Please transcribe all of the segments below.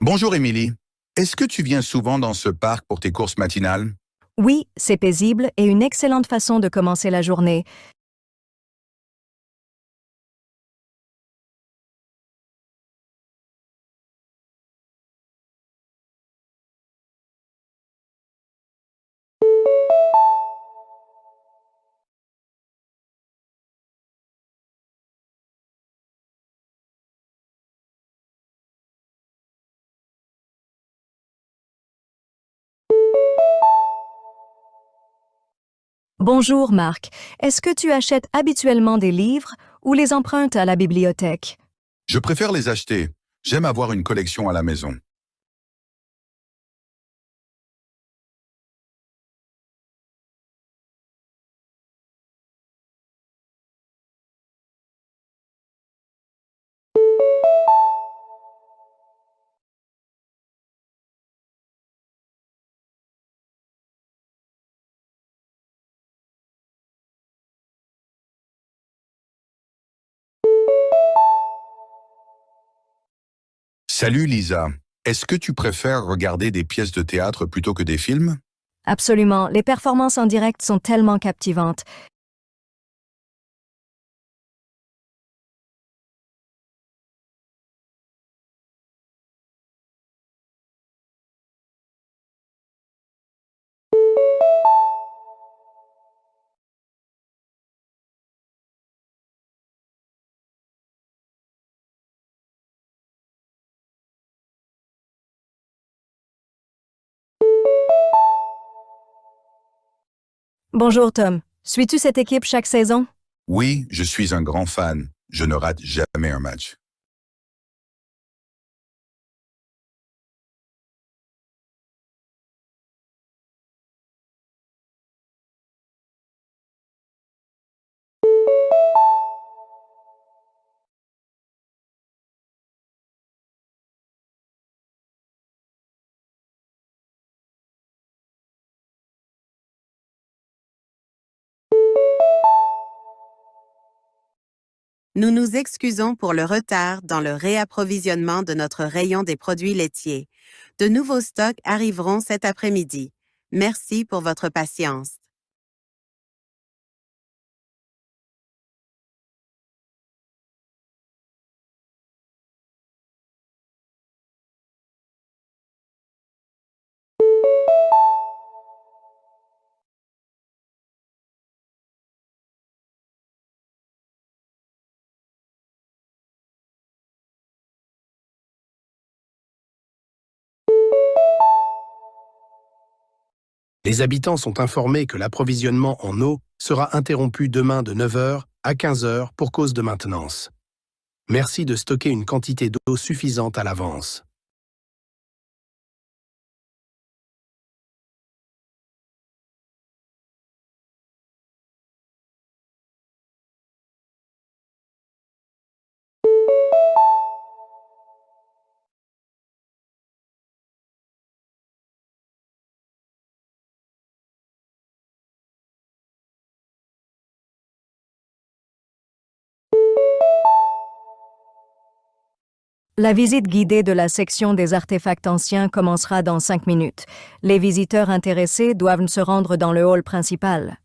Bonjour Émilie. Est-ce que tu viens souvent dans ce parc pour tes courses matinales? Oui, c'est paisible et une excellente façon de commencer la journée. Bonjour Marc, est-ce que tu achètes habituellement des livres ou les empruntes à la bibliothèque? Je préfère les acheter. J'aime avoir une collection à la maison. Salut Lisa. Est-ce que tu préfères regarder des pièces de théâtre plutôt que des films? Absolument, les performances en direct sont tellement captivantes. Bonjour Tom, suis-tu cette équipe chaque saison? Oui, je suis un grand fan. Je ne rate jamais un match. Nous nous excusons pour le retard dans le réapprovisionnement de notre rayon des produits laitiers. De nouveaux stocks arriveront cet après-midi. Merci pour votre patience. Les habitants sont informés que l'approvisionnement en eau sera interrompu demain de 9 heures à 15 heures pour cause de maintenance. Merci de stocker une quantité d'eau suffisante à l'avance. La visite guidée de la section des artefacts anciens commencera dans 5 minutes. Les visiteurs intéressés doivent se rendre dans le hall principal.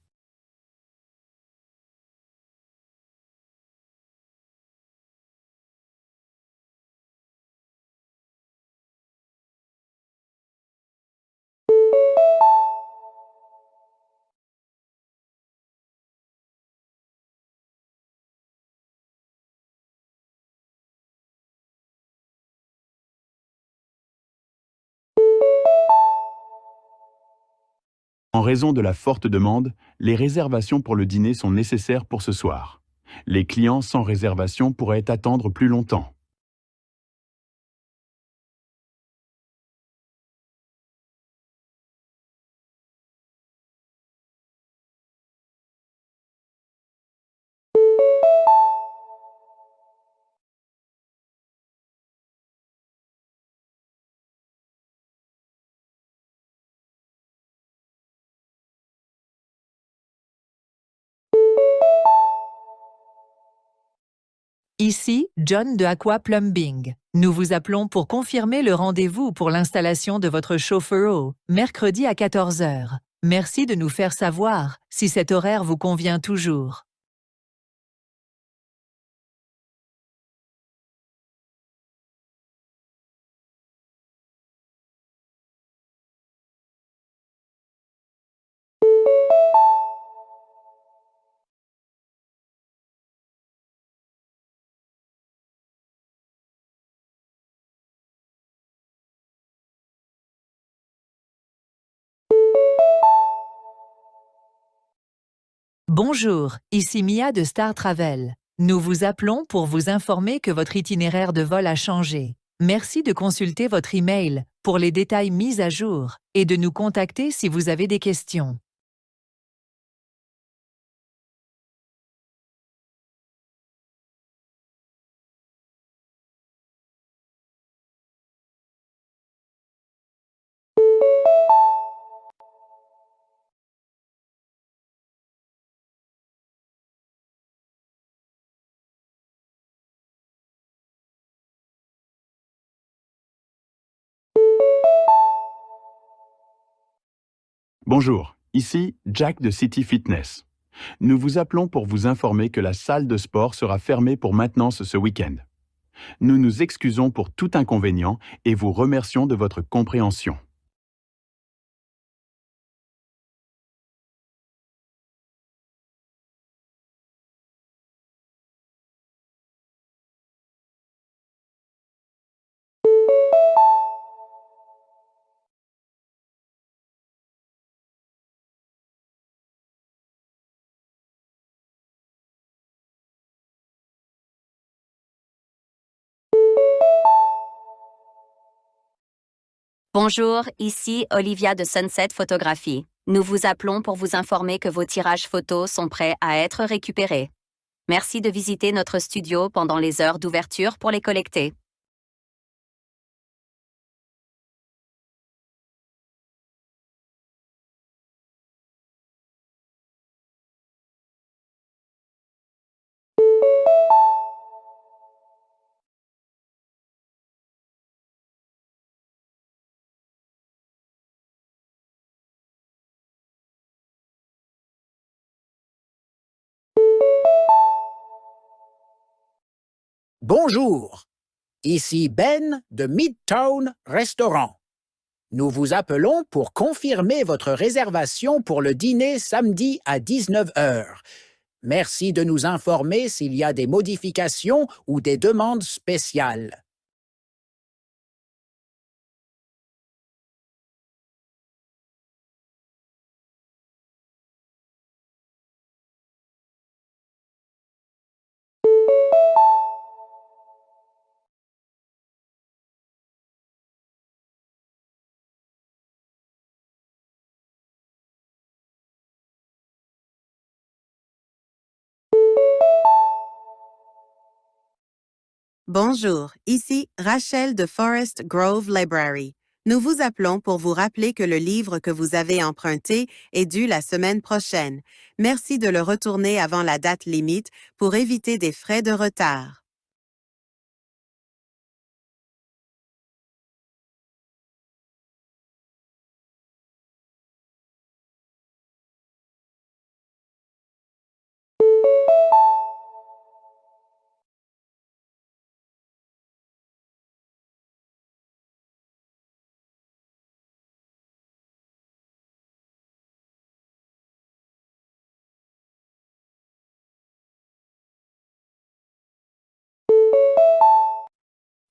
En raison de la forte demande, les réservations pour le dîner sont nécessaires pour ce soir. Les clients sans réservation pourraient attendre plus longtemps. Ici, John de Aqua Plumbing. Nous vous appelons pour confirmer le rendez-vous pour l'installation de votre chauffe-eau, mercredi à 14 heures. Merci de nous faire savoir si cet horaire vous convient toujours. Bonjour, ici Mia de Star Travel. Nous vous appelons pour vous informer que votre itinéraire de vol a changé. Merci de consulter votre email pour les détails mis à jour et de nous contacter si vous avez des questions. Bonjour, ici Jack de City Fitness. Nous vous appelons pour vous informer que la salle de sport sera fermée pour maintenance ce week-end. Nous nous excusons pour tout inconvénient et vous remercions de votre compréhension. Bonjour, ici Olivia de Sunset Photographie. Nous vous appelons pour vous informer que vos tirages photos sont prêts à être récupérés. Merci de visiter notre studio pendant les heures d'ouverture pour les collecter. Bonjour, ici Ben de Midtown Restaurant. Nous vous appelons pour confirmer votre réservation pour le dîner samedi à 19 heures. Merci de nous informer s'il y a des modifications ou des demandes spéciales. Bonjour, ici Rachel de Forest Grove Library. Nous vous appelons pour vous rappeler que le livre que vous avez emprunté est dû la semaine prochaine. Merci de le retourner avant la date limite pour éviter des frais de retard.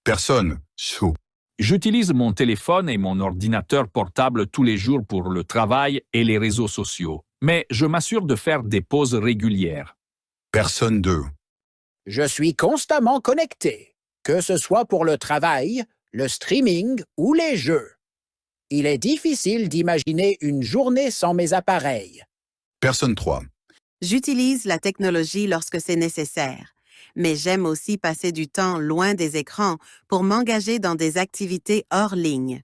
Personne. Sous. J'utilise mon téléphone et mon ordinateur portable tous les jours pour le travail et les réseaux sociaux, mais je m'assure de faire des pauses régulières. Personne 2. Je suis constamment connecté, que ce soit pour le travail, le streaming ou les jeux. Il est difficile d'imaginer une journée sans mes appareils. Personne 3. J'utilise la technologie lorsque c'est nécessaire, mais j'aime aussi passer du temps loin des écrans pour m'engager dans des activités hors ligne.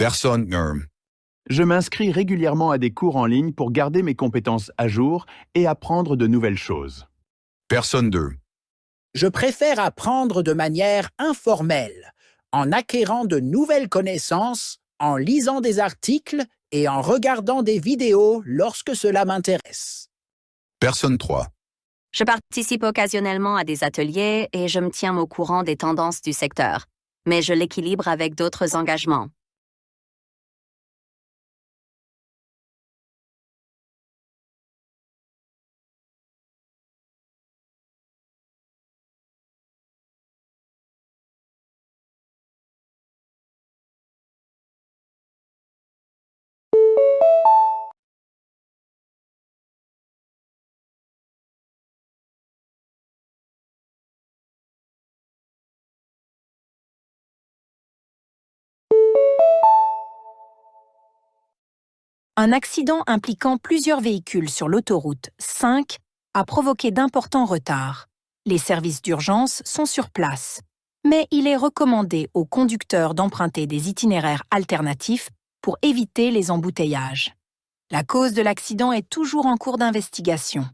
Personne 1. Je m'inscris régulièrement à des cours en ligne pour garder mes compétences à jour et apprendre de nouvelles choses. Personne 2. Je préfère apprendre de manière informelle, en acquérant de nouvelles connaissances, en lisant des articles et en regardant des vidéos lorsque cela m'intéresse. Personne 3. Je participe occasionnellement à des ateliers et je me tiens au courant des tendances du secteur, mais je l'équilibre avec d'autres engagements. Un accident impliquant plusieurs véhicules sur l'autoroute 5 a provoqué d'importants retards. Les services d'urgence sont sur place, mais il est recommandé aux conducteurs d'emprunter des itinéraires alternatifs pour éviter les embouteillages. La cause de l'accident est toujours en cours d'investigation.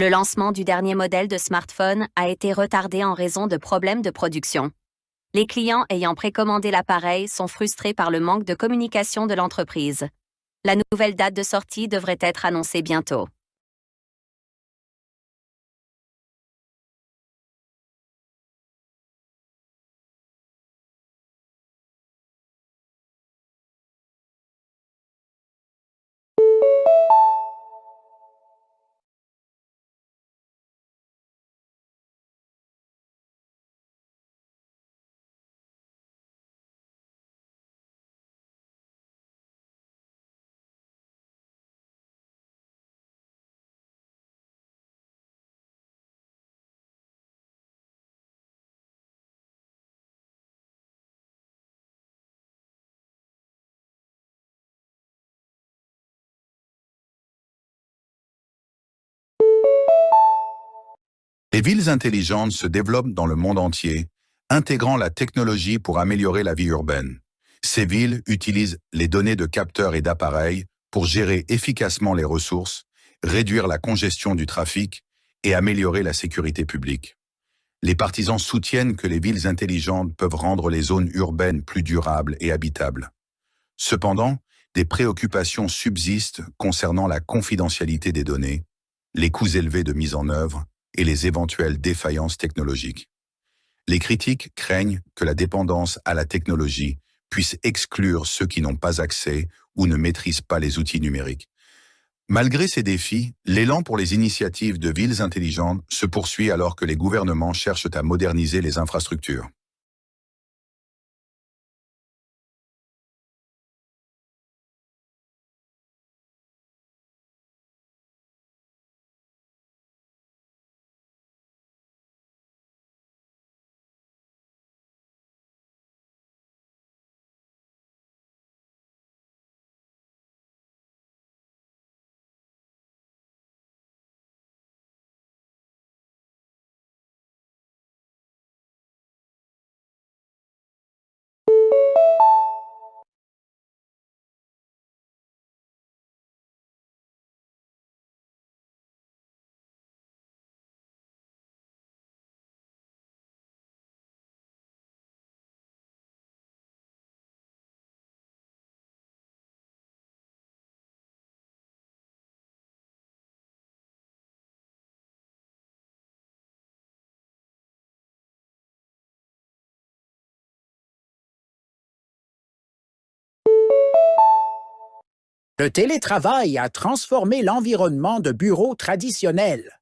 Le lancement du dernier modèle de smartphone a été retardé en raison de problèmes de production. Les clients ayant précommandé l'appareil sont frustrés par le manque de communication de l'entreprise. La nouvelle date de sortie devrait être annoncée bientôt. Les villes intelligentes se développent dans le monde entier, intégrant la technologie pour améliorer la vie urbaine. Ces villes utilisent les données de capteurs et d'appareils pour gérer efficacement les ressources, réduire la congestion du trafic et améliorer la sécurité publique. Les partisans soutiennent que les villes intelligentes peuvent rendre les zones urbaines plus durables et habitables. Cependant, des préoccupations subsistent concernant la confidentialité des données, les coûts élevés de mise en œuvre et les éventuelles défaillances technologiques. Les critiques craignent que la dépendance à la technologie puisse exclure ceux qui n'ont pas accès ou ne maîtrisent pas les outils numériques. Malgré ces défis, l'élan pour les initiatives de villes intelligentes se poursuit alors que les gouvernements cherchent à moderniser les infrastructures. Le télétravail a transformé l'environnement de bureau traditionnel.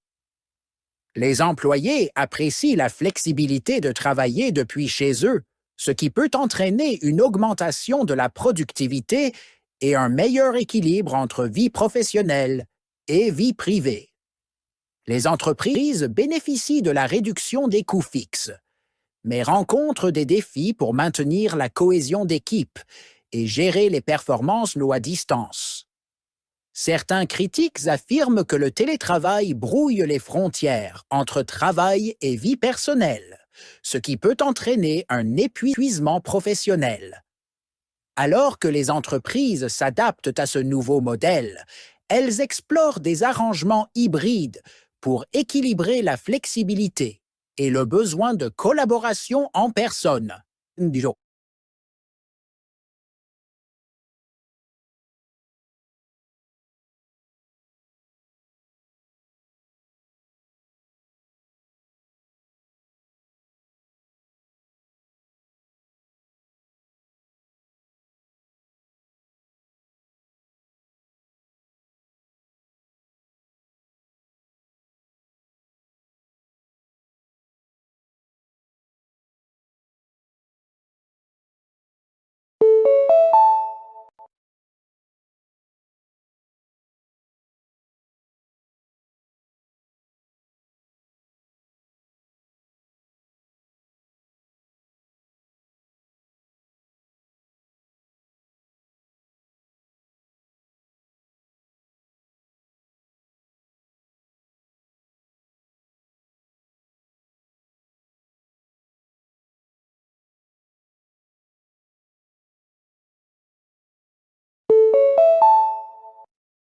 Les employés apprécient la flexibilité de travailler depuis chez eux, ce qui peut entraîner une augmentation de la productivité et un meilleur équilibre entre vie professionnelle et vie privée. Les entreprises bénéficient de la réduction des coûts fixes, mais rencontrent des défis pour maintenir la cohésion d'équipe et gérer les performances à distance. Certains critiques affirment que le télétravail brouille les frontières entre travail et vie personnelle, ce qui peut entraîner un épuisement professionnel. Alors que les entreprises s'adaptent à ce nouveau modèle, elles explorent des arrangements hybrides pour équilibrer la flexibilité et le besoin de collaboration en personne. Disons.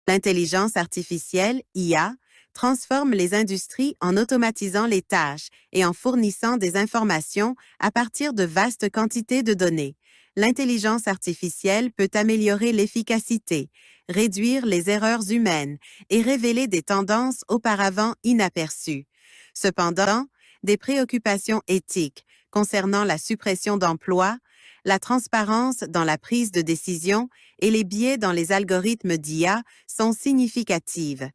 L'intelligence artificielle, IA, transforme les industries en automatisant les tâches et en fournissant des informations à partir de vastes quantités de données. L'intelligence artificielle peut améliorer l'efficacité, réduire les erreurs humaines et révéler des tendances auparavant inaperçues. Cependant, des préoccupations éthiques concernant la suppression d'emplois, la transparence dans la prise de décision et les biais dans les algorithmes d'IA sont significatives.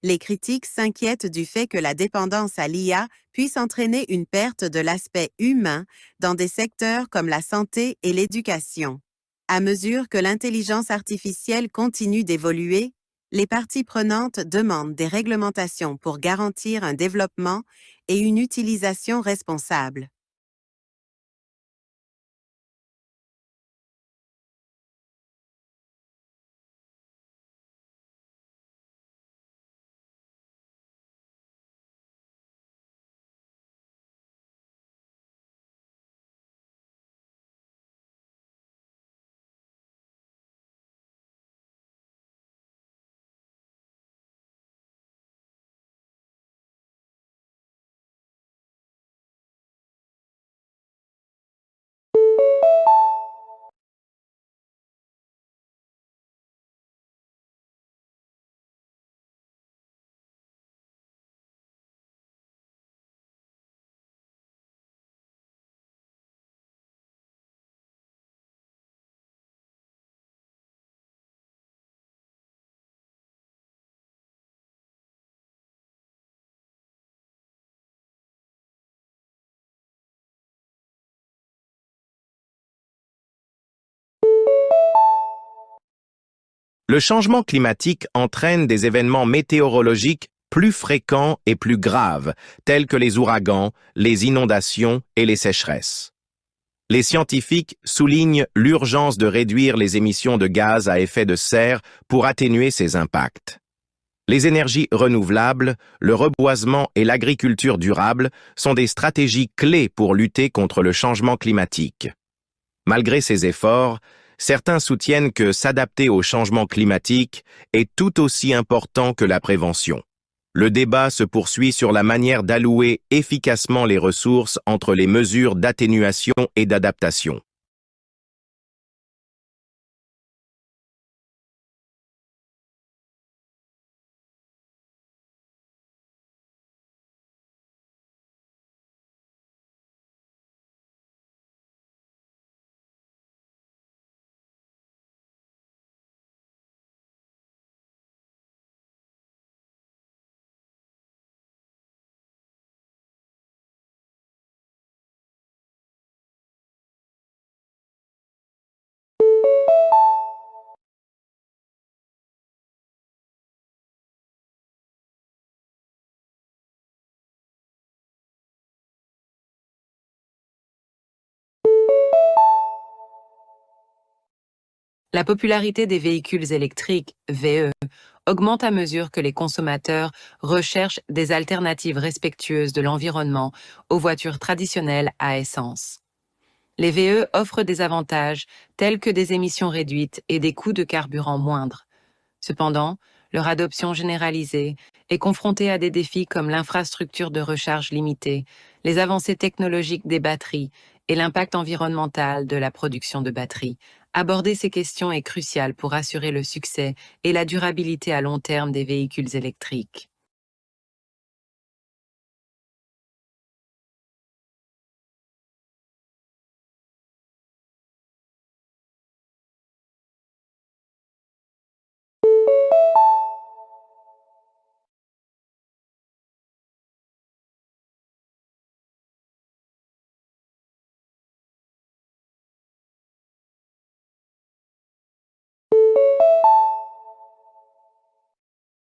Les critiques s'inquiètent du fait que la dépendance à l'IA puisse entraîner une perte de l'aspect humain dans des secteurs comme la santé et l'éducation. À mesure que l'intelligence artificielle continue d'évoluer, les parties prenantes demandent des réglementations pour garantir un développement et une utilisation responsable. Le changement climatique entraîne des événements météorologiques plus fréquents et plus graves, tels que les ouragans, les inondations et les sécheresses. Les scientifiques soulignent l'urgence de réduire les émissions de gaz à effet de serre pour atténuer ces impacts. Les énergies renouvelables, le reboisement et l'agriculture durable sont des stratégies clés pour lutter contre le changement climatique. Malgré ces efforts, certains soutiennent que s'adapter au changement climatique est tout aussi important que la prévention. Le débat se poursuit sur la manière d'allouer efficacement les ressources entre les mesures d'atténuation et d'adaptation. La popularité des véhicules électriques, VE, augmente à mesure que les consommateurs recherchent des alternatives respectueuses de l'environnement aux voitures traditionnelles à essence. Les VE offrent des avantages tels que des émissions réduites et des coûts de carburant moindres. Cependant, leur adoption généralisée est confrontée à des défis comme l'infrastructure de recharge limitée, les avancées technologiques des batteries et l'impact environnemental de la production de batteries. Aborder ces questions est crucial pour assurer le succès et la durabilité à long terme des véhicules électriques.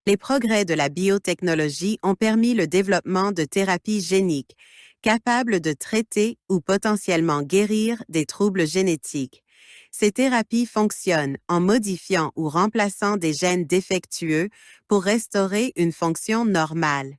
Les progrès de la biotechnologie ont permis le développement de thérapies géniques, capables de traiter ou potentiellement guérir des troubles génétiques. Ces thérapies fonctionnent en modifiant ou remplaçant des gènes défectueux pour restaurer une fonction normale.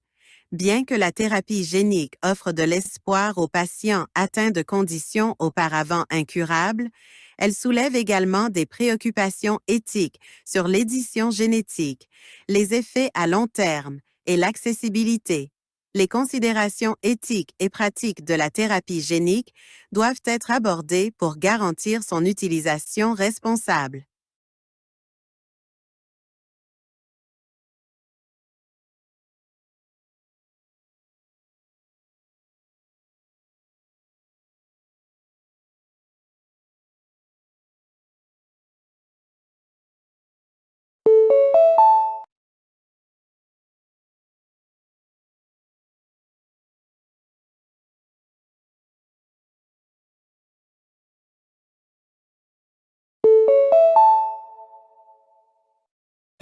Bien que la thérapie génique offre de l'espoir aux patients atteints de conditions auparavant incurables, elle soulève également des préoccupations éthiques sur l'édition génétique, les effets à long terme et l'accessibilité. Les considérations éthiques et pratiques de la thérapie génique doivent être abordées pour garantir son utilisation responsable.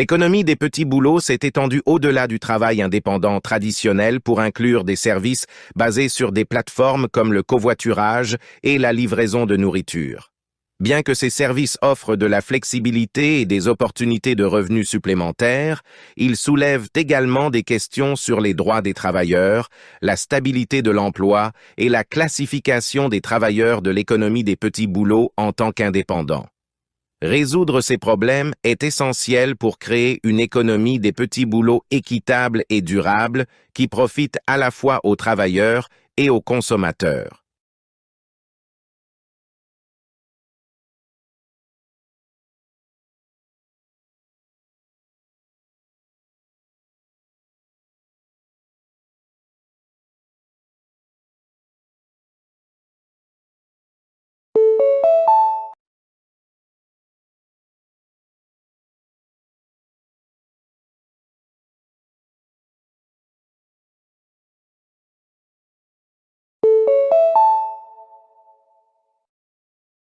L'économie des petits boulots s'est étendue au-delà du travail indépendant traditionnel pour inclure des services basés sur des plateformes comme le covoiturage et la livraison de nourriture. Bien que ces services offrent de la flexibilité et des opportunités de revenus supplémentaires, ils soulèvent également des questions sur les droits des travailleurs, la stabilité de l'emploi et la classification des travailleurs de l'économie des petits boulots en tant qu'indépendants. Résoudre ces problèmes est essentiel pour créer une économie des petits boulots équitable et durable qui profite à la fois aux travailleurs et aux consommateurs.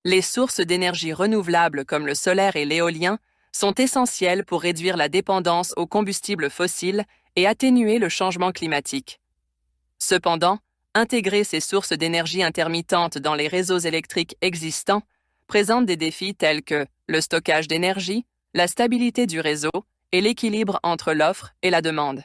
Les sources d'énergie renouvelables comme le solaire et l'éolien sont essentielles pour réduire la dépendance aux combustibles fossiles et atténuer le changement climatique. Cependant, intégrer ces sources d'énergie intermittentes dans les réseaux électriques existants présente des défis tels que le stockage d'énergie, la stabilité du réseau et l'équilibre entre l'offre et la demande.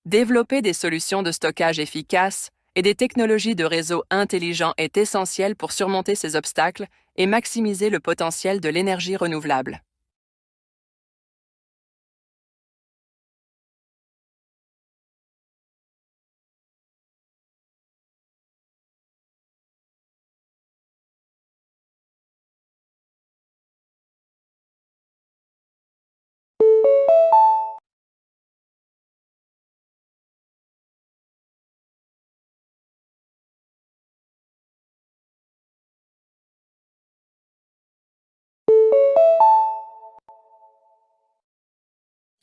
Développer des solutions de stockage efficaces et des technologies de réseau intelligents est essentiel pour surmonter ces obstacles et maximiser le potentiel de l'énergie renouvelable.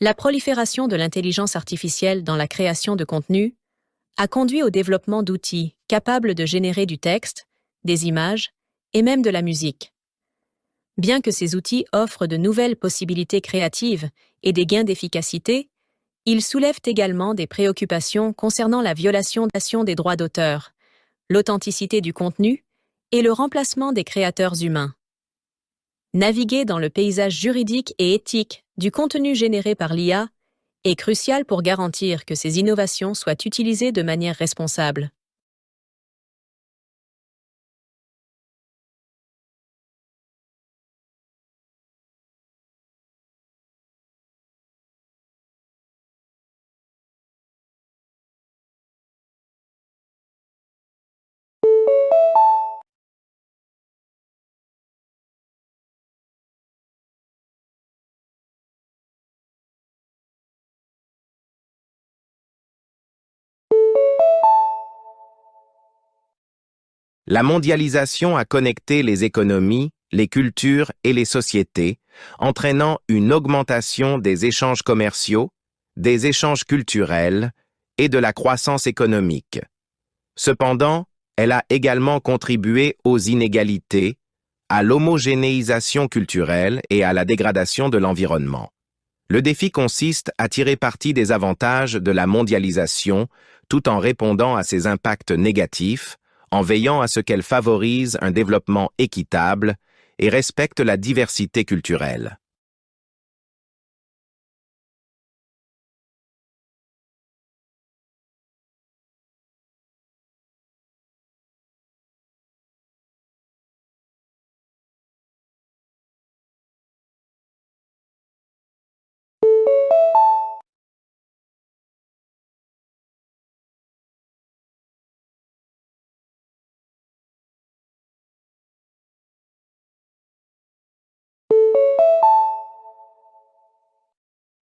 La prolifération de l'intelligence artificielle dans la création de contenu a conduit au développement d'outils capables de générer du texte, des images et même de la musique. Bien que ces outils offrent de nouvelles possibilités créatives et des gains d'efficacité, ils soulèvent également des préoccupations concernant la violation des droits d'auteur, l'authenticité du contenu et le remplacement des créateurs humains. Naviguer dans le paysage juridique et éthique du contenu généré par l'IA est crucial pour garantir que ces innovations soient utilisées de manière responsable. La mondialisation a connecté les économies, les cultures et les sociétés, entraînant une augmentation des échanges commerciaux, des échanges culturels et de la croissance économique. Cependant, elle a également contribué aux inégalités, à l'homogénéisation culturelle et à la dégradation de l'environnement. Le défi consiste à tirer parti des avantages de la mondialisation tout en répondant à ses impacts négatifs, en veillant à ce qu'elle favorise un développement équitable et respecte la diversité culturelle.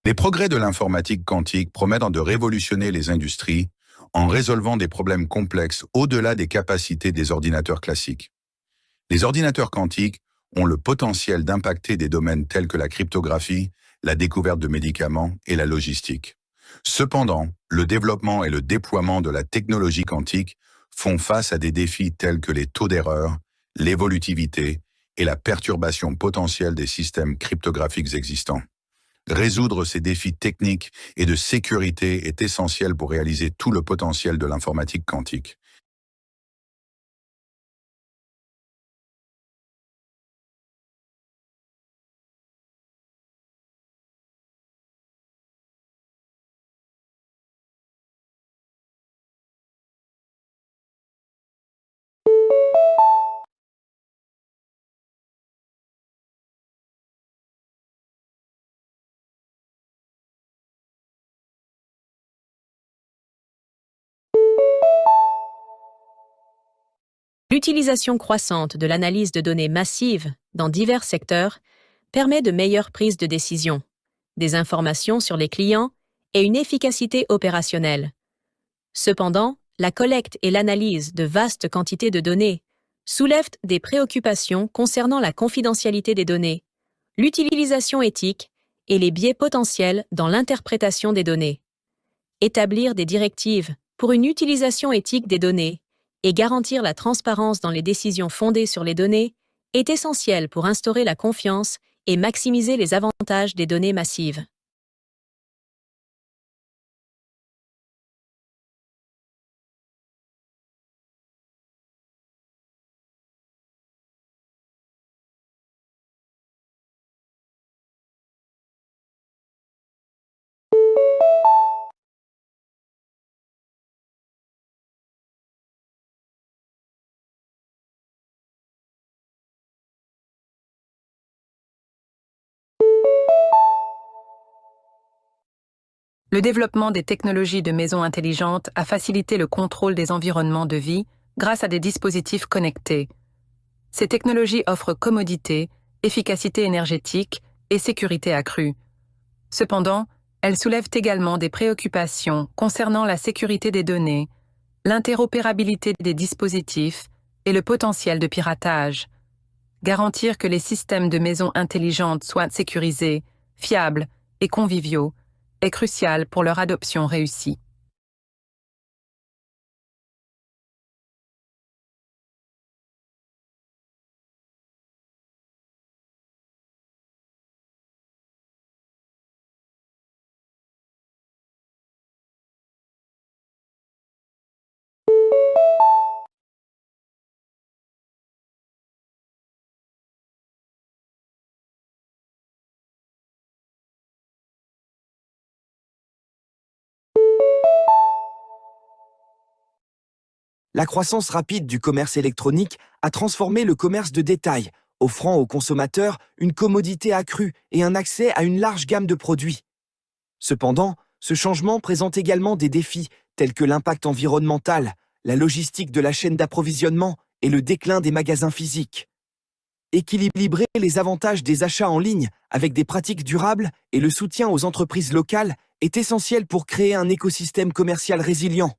Les progrès de l'informatique quantique promettent de révolutionner les industries en résolvant des problèmes complexes au-delà des capacités des ordinateurs classiques. Les ordinateurs quantiques ont le potentiel d'impacter des domaines tels que la cryptographie, la découverte de médicaments et la logistique. Cependant, le développement et le déploiement de la technologie quantique font face à des défis tels que les taux d'erreur, l'évolutivité et la perturbation potentielle des systèmes cryptographiques existants. Résoudre ces défis techniques et de sécurité est essentiel pour réaliser tout le potentiel de l'informatique quantique. L'utilisation croissante de l'analyse de données massives dans divers secteurs permet de meilleures prises de décision, des informations sur les clients et une efficacité opérationnelle. Cependant, la collecte et l'analyse de vastes quantités de données soulèvent des préoccupations concernant la confidentialité des données, l'utilisation éthique et les biais potentiels dans l'interprétation des données. Établir des directives pour une utilisation éthique des données et garantir la transparence dans les décisions fondées sur les données est essentiel pour instaurer la confiance et maximiser les avantages des données massives. Le développement des technologies de maisons intelligentes a facilité le contrôle des environnements de vie grâce à des dispositifs connectés. Ces technologies offrent commodité, efficacité énergétique et sécurité accrue. Cependant, elles soulèvent également des préoccupations concernant la sécurité des données, l'interopérabilité des dispositifs et le potentiel de piratage. Garantir que les systèmes de maisons intelligentes soient sécurisés, fiables et conviviaux est crucial pour leur adoption réussie. La croissance rapide du commerce électronique a transformé le commerce de détail, offrant aux consommateurs une commodité accrue et un accès à une large gamme de produits. Cependant, ce changement présente également des défis tels que l'impact environnemental, la logistique de la chaîne d'approvisionnement et le déclin des magasins physiques. Équilibrer les avantages des achats en ligne avec des pratiques durables et le soutien aux entreprises locales est essentiel pour créer un écosystème commercial résilient.